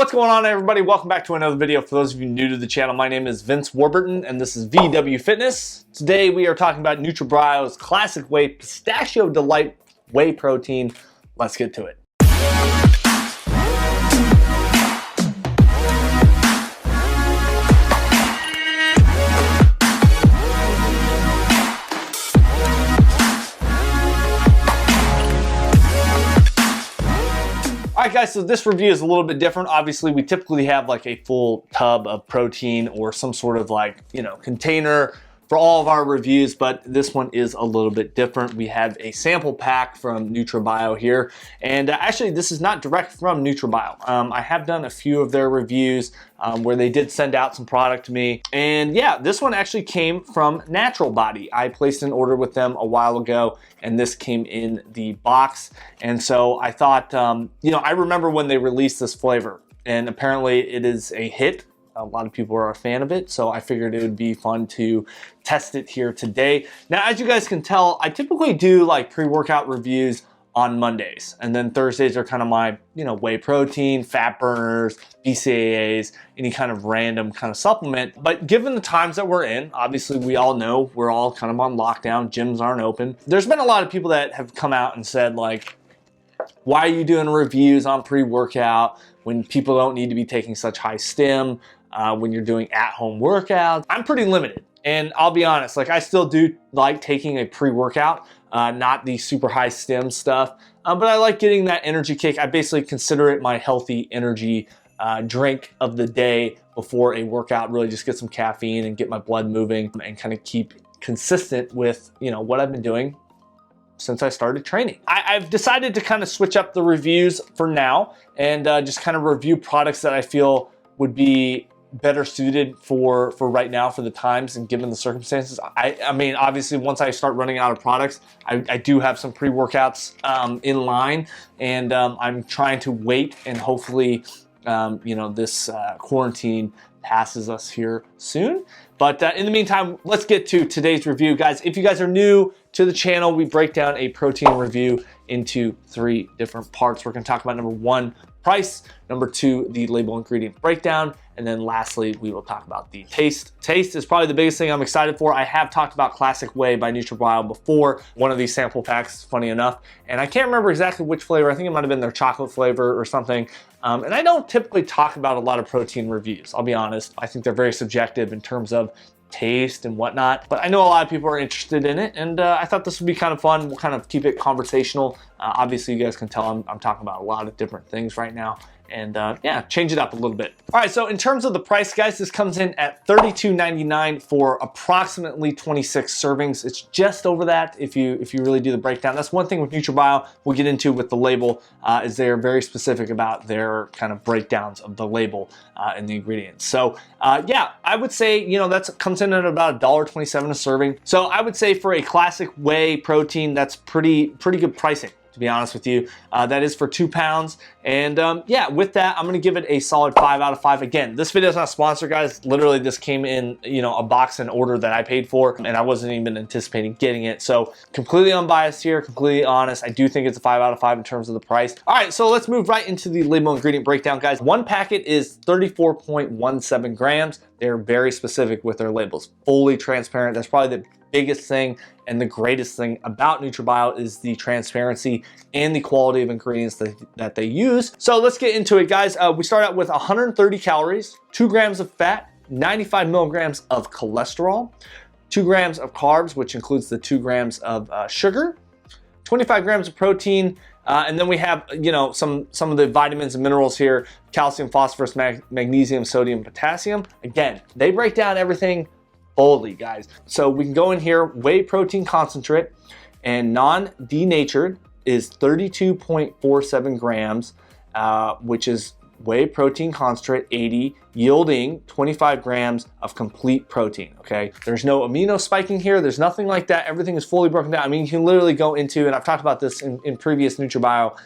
What's going on, everybody? Welcome back to another video. For those of you new to the channel, my name is Vince Warburton and this is VW Fitness. Today we are talking about Nutrabio's Classic Whey Pistachio Delight Whey Protein. Let's get to it. Alright guys, so this review is a little bit different. Obviously, we typically have like a full tub of protein or some sort of container for all of our reviews, but this one is a little bit different. We have a sample pack from Nutrabio here, and actually this is not direct from Nutrabio. I have done a few of their reviews where they did send out some product to me, and yeah, this one actually came from Natural Body. I placed an order with them a while ago, and this came in the box, and so I thought, I remember when they released this flavor, and apparently it is a hit. A lot of people are a fan of it, so I figured it would be fun to test it here today. Now, as you guys can tell, I typically do like pre-workout reviews on Mondays, and then Thursdays are kind of my, whey protein, fat burners, BCAAs, any kind of random kind of supplement. But given the times that we're in, obviously we all know we're all kind of on lockdown, gyms aren't open. There's been a lot of people that have come out and said like, why are you doing reviews on pre-workout when people don't need to be taking such high stim? When you're doing at-home workouts. I'm pretty limited, and I'll be honest, like I still do like taking a pre-workout, not the super high stim stuff, but I like getting that energy kick. I basically consider it my healthy energy drink of the day before a workout. Really just get some caffeine and get my blood moving and kind of keep consistent with what I've been doing since I started training. I've decided to kind of switch up the reviews for now and just kind of review products that I feel would be better suited for right now, for the times and given the circumstances. I mean, obviously once I start running out of products, I do have some pre-workouts in line, and I'm trying to wait and hopefully this quarantine passes us here soon. But in the meantime, let's get to today's review. Guys, if you guys are new to the channel, we break down a protein review into 3 different parts. We're gonna talk about number 1, price, number 2, the label ingredient breakdown, and then lastly, we will talk about the taste. Taste is probably the biggest thing I'm excited for. I have talked about Classic Whey by Nutrabio before, one of these sample packs, funny enough, and I can't remember exactly which flavor. I think it might have been their chocolate flavor or something. And I don't typically talk about a lot of protein reviews, I'll be honest. I think they're very subjective in terms of taste and whatnot, but I know a lot of people are interested in it, and I thought this would be kind of fun. We'll kind of keep it conversational. Obviously, you guys can tell I'm talking about a lot of different things right now, and yeah, change it up a little bit. All right, so in terms of the price, guys, this comes in at $32.99 for approximately 26 servings. It's just over that if you really do the breakdown. That's one thing with Nutrabio we'll get into with the label, is they're very specific about their kind of breakdowns of the label and the ingredients. So yeah, I would say, that comes in at about $1.27 a serving. So I would say for a classic whey protein, that's pretty good pricing, to be honest with you. That is for 2 pounds. And yeah, with that, I'm gonna give it a solid 5 out of 5. Again, this video is not sponsored, guys. Literally, this came in, a box and order that I paid for, and I wasn't even anticipating getting it. So completely unbiased here, completely honest. I do think it's a 5 out of 5 in terms of the price. All right, so let's move right into the label ingredient breakdown, guys. One packet is 34.17 grams. They're very specific with their labels, fully transparent. That's probably the biggest thing and the greatest thing about Nutrabio is the transparency and the quality of ingredients that they use. So let's get into it, guys. We start out with 130 calories, 2 grams of fat, 95 milligrams of cholesterol, 2 grams of carbs, which includes the 2 grams of sugar, 25 grams of protein, and then we have, some of the vitamins and minerals here: calcium, phosphorus, magnesium, sodium, potassium. Again, they break down everything boldly, guys. So we can go in here, whey protein concentrate, and non-denatured is 32.47 grams, which is whey protein concentrate 80, yielding 25 grams of complete protein, okay? There's no amino spiking here. There's nothing like that. Everything is fully broken down. I mean, you can literally go into, and I've talked about this in previous Nutrabio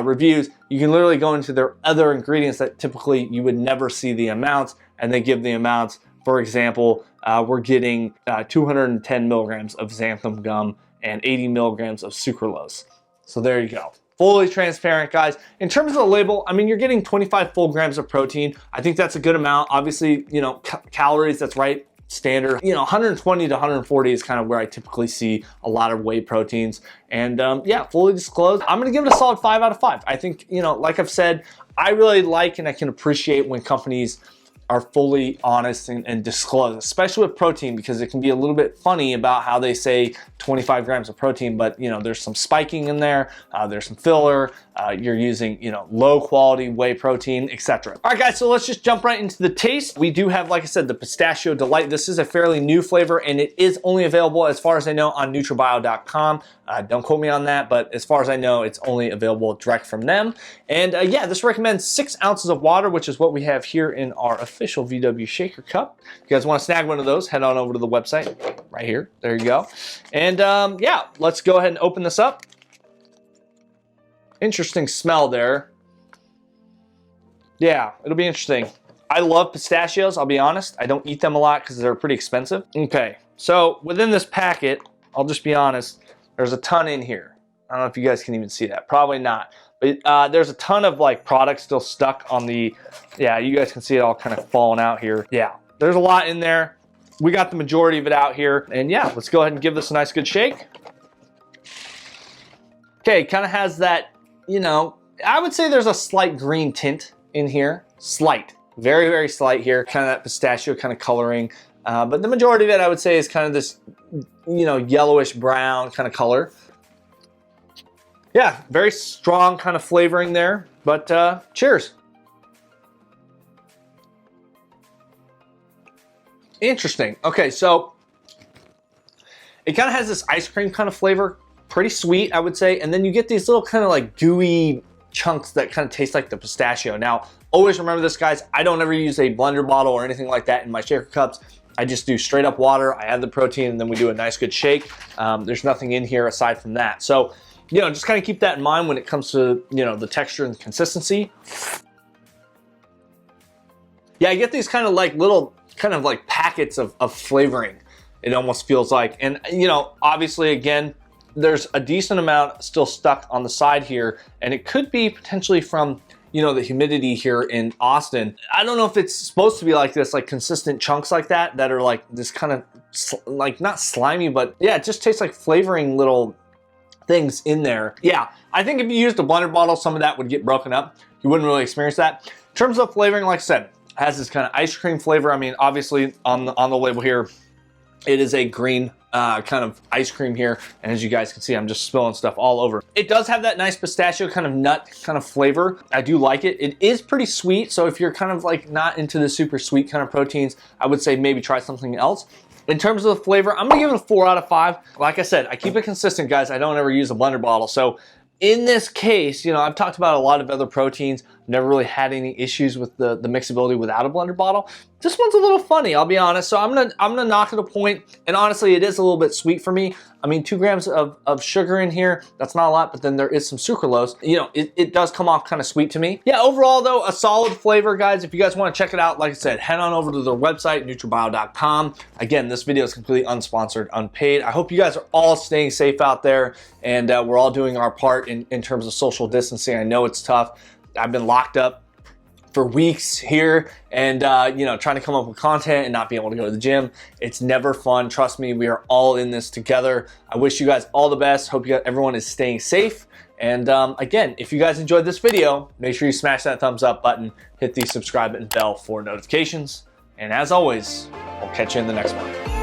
reviews, you can literally go into their other ingredients that typically you would never see the amounts, and they give the amounts. For example, we're getting 210 milligrams of xanthan gum and 80 milligrams of sucralose. So there you go. Fully transparent, guys. In terms of the label, I mean, you're getting 25 full grams of protein. I think that's a good amount. Obviously, you know, calories, that's right, standard. You know, 120 to 140 is kind of where I typically see a lot of whey proteins. And yeah, fully disclosed, I'm gonna give it a solid 5 out of 5. I think, you know, like I've said, I really like and I can appreciate when companies are fully honest and disclose, especially with protein, because it can be a little bit funny about how they say 25 grams of protein, but you know, there's some spiking in there, there's some filler, you're using, you know, low quality whey protein, etc. All right, guys, so let's just jump right into the taste. We do have, like I said, the Pistachio Delight. This is a fairly new flavor, and it is only available, as far as I know, on Nutrabio.com. Don't quote me on that, but as far as I know, it's only available direct from them. And yeah, this recommends 6 ounces of water, which is what we have here in our official VW shaker cup. If you guys want to snag one of those, head on over to the website right here. There you go. And yeah, let's go ahead and open this up. Interesting smell there. Yeah, it'll be interesting. I love pistachios, I'll be honest. I don't eat them a lot because they're pretty expensive. Okay, so within this packet, I'll just be honest, there's a ton in here. I don't know if you guys can even see that. Probably not. But there's a ton of like product still stuck on the, yeah, you guys can see it all kind of falling out here. Yeah, there's a lot in there. We got the majority of it out here. And yeah, let's go ahead and give this a nice good shake. Okay, kind of has that, you know, I would say there's a slight green tint in here. Slight, very, very slight here. Kind of that pistachio kind of coloring. But the majority of it, I would say, is kind of this, you know, yellowish brown kind of color. Yeah, very strong kind of flavoring there, but cheers. Interesting. Okay, so it kind of has this ice cream kind of flavor, pretty sweet, I would say, and then you get these little kind of like gooey chunks that kind of taste like the pistachio. Now, always remember this, guys, I don't ever use a blender bottle or anything like that in my shaker cups. I just do straight up water, I add the protein, and then we do a nice good shake. There's nothing in here aside from that. So, you know, just kind of keep that in mind when it comes to, you know, the texture and consistency. Yeah, I get these kind of like little, kind of like packets of flavoring, it almost feels like. And, you know, obviously, again, there's a decent amount still stuck on the side here, and it could be potentially from, you know, the humidity here in Austin. I don't know if it's supposed to be like this, like consistent chunks like that are like this kind of like not slimy, but yeah, it just tastes like flavoring little things in there. Yeah, I think if you used a blender bottle, some of that would get broken up. You wouldn't really experience that. In terms of flavoring, like I said, it has this kind of ice cream flavor. I mean, obviously on the label here, it is a green kind of ice cream here, and as you guys can see, I'm just spilling stuff all over. It does have that nice pistachio kind of nut kind of flavor. I do like it. It is pretty sweet, so if you're kind of like not into the super sweet kind of proteins, I would say maybe try something else. In terms of the flavor, I'm gonna give it a 4 out of 5. Like I said, I keep it consistent, guys. I don't ever use a blender bottle, so in this case, you know, I've talked about a lot of other proteins, never really had any issues with the mixability without a blender bottle. This one's a little funny, I'll be honest. So I'm gonna knock it a point, and honestly, it is a little bit sweet for me. I mean, 2 grams of sugar in here, that's not a lot, but then there is some sucralose. You know, it does come off kind of sweet to me. Yeah, overall though, a solid flavor, guys. If you guys wanna check it out, like I said, head on over to their website, Nutrabio.com. Again, this video is completely unsponsored, unpaid. I hope you guys are all staying safe out there, and we're all doing our part in terms of social distancing. I know it's tough. I've been locked up for weeks here, and you know, trying to come up with content and not being able to go to the gym. It's never fun. Trust me, we are all in this together. I wish you guys all the best. Hope everyone is staying safe. And again, if you guys enjoyed this video, make sure you smash that thumbs up button, hit the subscribe button, bell for notifications. And as always, I'll catch you in the next one.